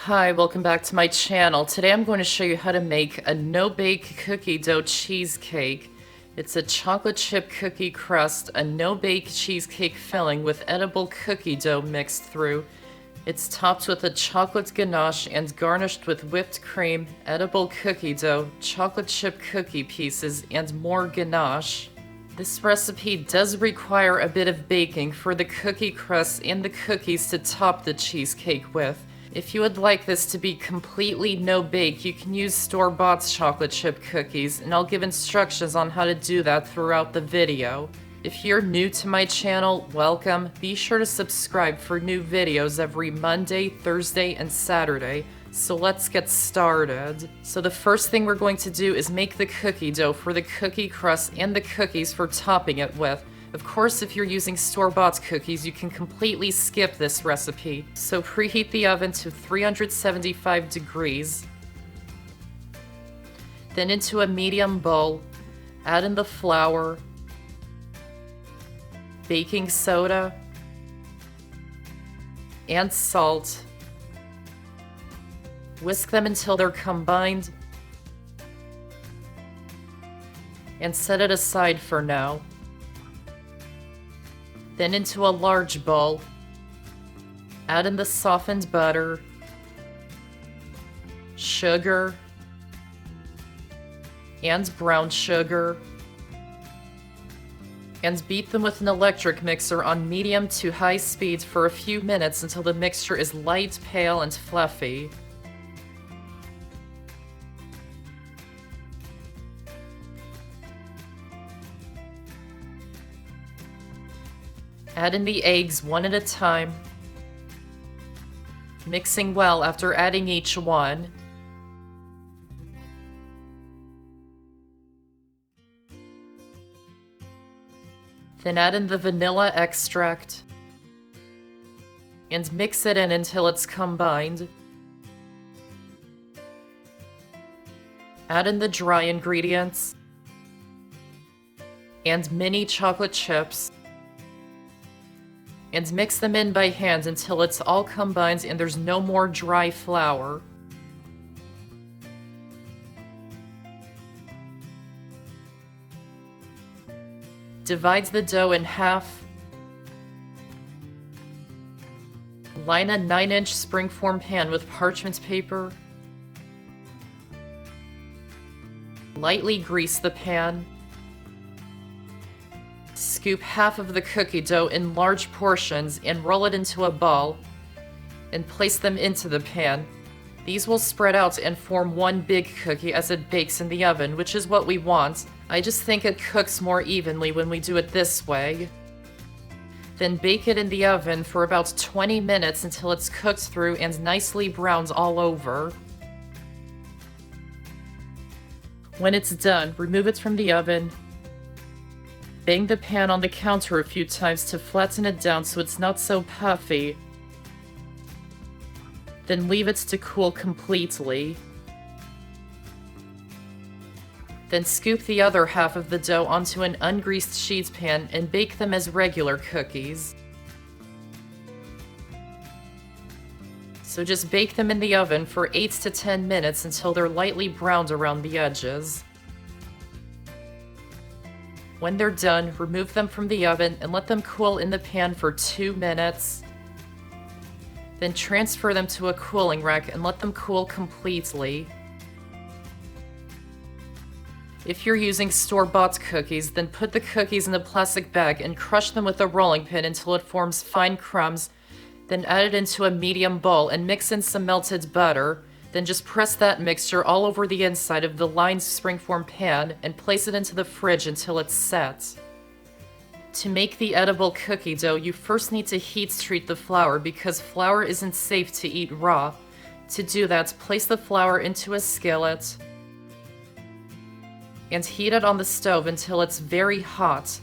Hi, welcome back to my channel. Today I'm going to show you how to make a no-bake cookie dough cheesecake. It's a chocolate chip cookie crust, a no-bake cheesecake filling with edible cookie dough mixed through. It's topped with a chocolate ganache and garnished with whipped cream, edible cookie dough, chocolate chip cookie pieces, and more ganache. This recipe does require a bit of baking for the cookie crust and the cookies to top the cheesecake with. If you would like this to be completely no-bake, you can use store-bought chocolate chip cookies, and I'll give instructions on how to do that throughout the video. If you're new to my channel, welcome. Be sure to subscribe for new videos every Monday, Thursday, and Saturday. So let's get started. So the first thing we're going to do is make the cookie dough for the cookie crust and the cookies for topping it with. Of course, if you're using store-bought cookies, you can completely skip this recipe. So preheat the oven to 375 degrees. Then into a medium bowl, add in the flour, baking soda, and salt. Whisk them until they're combined, and set it aside for now. Then into a large bowl, add in the softened butter, sugar, and brown sugar, and beat them with an electric mixer on medium to high speed for a few minutes until the mixture is light, pale, and fluffy. Add in the eggs one at a time, mixing well after adding each one. Then add in the vanilla extract and mix it in until it's combined. Add in the dry ingredients and mini chocolate chips, and mix them in by hand until it's all combined and there's no more dry flour. Divide the dough in half. Line a 9-inch springform pan with parchment paper. Lightly grease the pan. Scoop half of the cookie dough in large portions and roll it into a ball and place them into the pan. These will spread out and form one big cookie as it bakes in the oven, which is what we want. I just think it cooks more evenly when we do it this way. Then bake it in the oven for about 20 minutes until it's cooked through and nicely browned all over. When it's done, remove it from the oven. Bang the pan on the counter a few times to flatten it down so it's not so puffy. Then leave it to cool completely. Then scoop the other half of the dough onto an ungreased sheet pan and bake them as regular cookies. So just bake them in the oven for 8 to 10 minutes until they're lightly browned around the edges. When they're done, remove them from the oven and let them cool in the pan for 2 minutes. Then transfer them to a cooling rack and let them cool completely. If you're using store-bought cookies, then put the cookies in a plastic bag and crush them with a rolling pin until it forms fine crumbs. Then add it into a medium bowl and mix in some melted butter. Then just press that mixture all over the inside of the lined springform pan and place it into the fridge until it's set. To make the edible cookie dough, you first need to heat treat the flour because flour isn't safe to eat raw. To do that, place the flour into a skillet and heat it on the stove until it's very hot,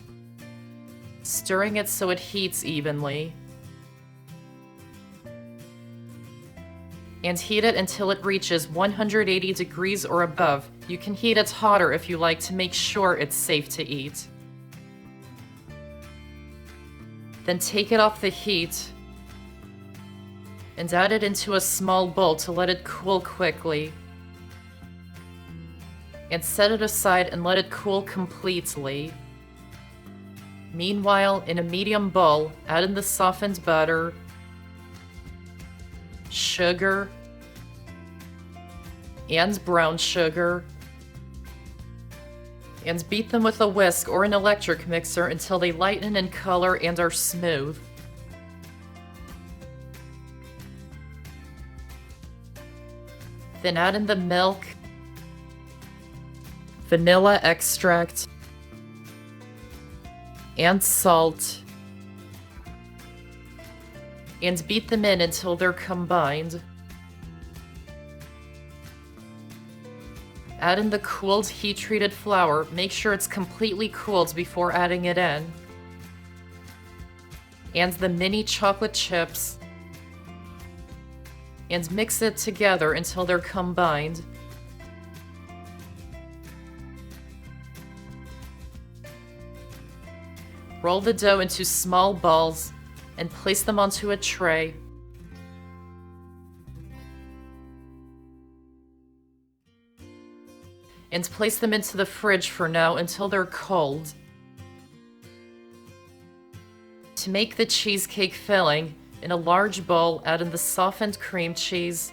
stirring it so it heats evenly. And heat it until it reaches 180 degrees or above. You can heat it hotter if you like to make sure it's safe to eat. Then take it off the heat and add it into a small bowl to let it cool quickly. And set it aside and let it cool completely. Meanwhile, in a medium bowl, add in the softened butter, sugar, and brown sugar, and beat them with a whisk or an electric mixer until they lighten in color and are smooth. Then add in the milk, vanilla extract, and salt, and beat them in until they're combined. Add in the cooled heat-treated flour. Make sure it's completely cooled before adding it in. And the mini chocolate chips. And mix it together until they're combined. Roll the dough into small balls and place them onto a tray. And place them into the fridge for now until they're cold. To make the cheesecake filling, in a large bowl, add in the softened cream cheese,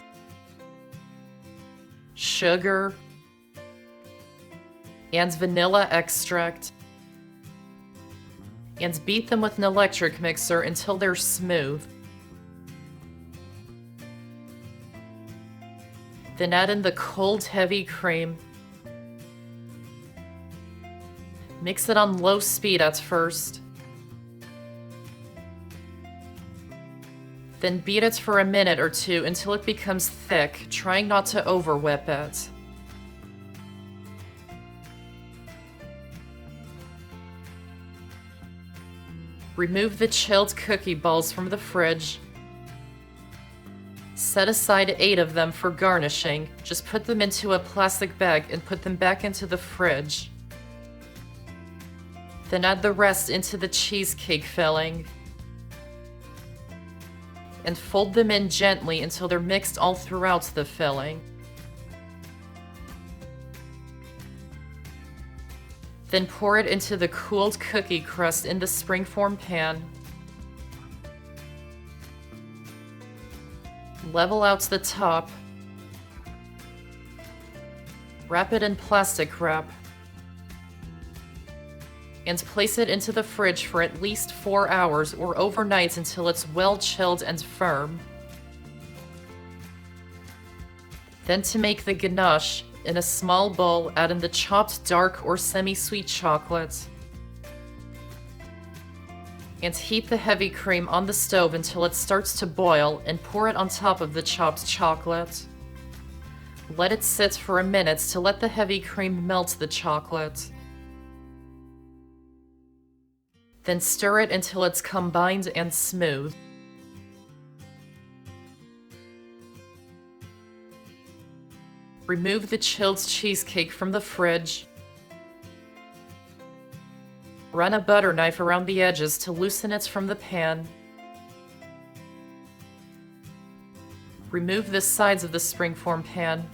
sugar, and vanilla extract, and beat them with an electric mixer until they're smooth. Then add in the cold, heavy cream. Mix it on low speed at first. Then beat it for a minute or two until it becomes thick, trying not to over-whip it. Remove the chilled cookie balls from the fridge. Set aside 8 of them for garnishing. Just put them into a plastic bag and put them back into the fridge. Then add the rest into the cheesecake filling. And fold them in gently until they're mixed all throughout the filling. Then pour it into the cooled cookie crust in the springform pan. Level out the top. Wrap it in plastic wrap. And place it into the fridge for at least 4 hours or overnight until it's well chilled and firm. Then to make the ganache, in a small bowl, add in the chopped dark or semi-sweet chocolate. And heat the heavy cream on the stove until it starts to boil and pour it on top of the chopped chocolate. Let it sit for a minute to let the heavy cream melt the chocolate. Then stir it until it's combined and smooth. Remove the chilled cheesecake from the fridge. Run a butter knife around the edges to loosen it from the pan. Remove the sides of the springform pan.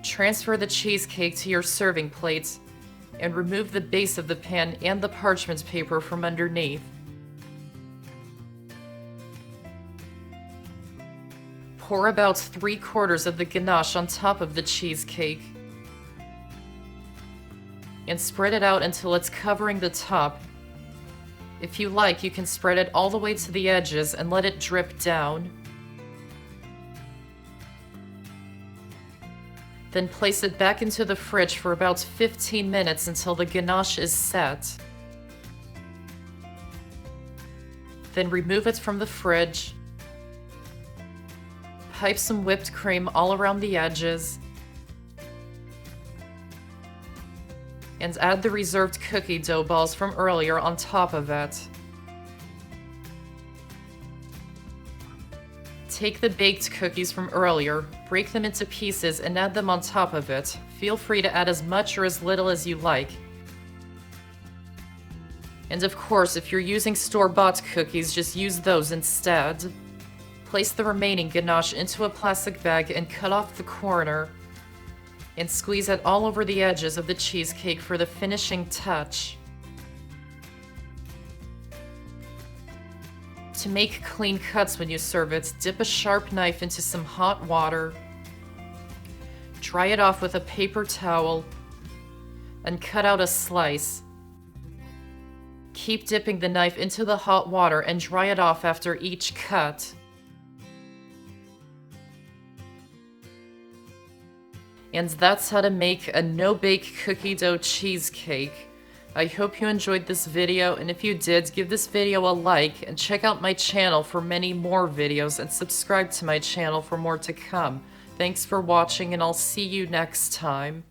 Transfer the cheesecake to your serving plate and remove the base of the pan and the parchment paper from underneath. Pour about 3/4 of the ganache on top of the cheesecake and spread it out until it's covering the top. If you like, you can spread it all the way to the edges and let it drip down. Then place it back into the fridge for about 15 minutes until the ganache is set. Then remove it from the fridge. Pipe some whipped cream all around the edges. And add the reserved cookie dough balls from earlier on top of it. Take the baked cookies from earlier, break them into pieces, and add them on top of it. Feel free to add as much or as little as you like. And of course, if you're using store-bought cookies, just use those instead. Place the remaining ganache into a plastic bag and cut off the corner. And squeeze it all over the edges of the cheesecake for the finishing touch. To make clean cuts when you serve it, dip a sharp knife into some hot water. Dry it off with a paper towel and cut out a slice. Keep dipping the knife into the hot water and dry it off after each cut. And that's how to make a no-bake cookie dough cheesecake. I hope you enjoyed this video, and if you did, give this video a like and check out my channel for many more videos and subscribe to my channel for more to come. Thanks for watching, and I'll see you next time.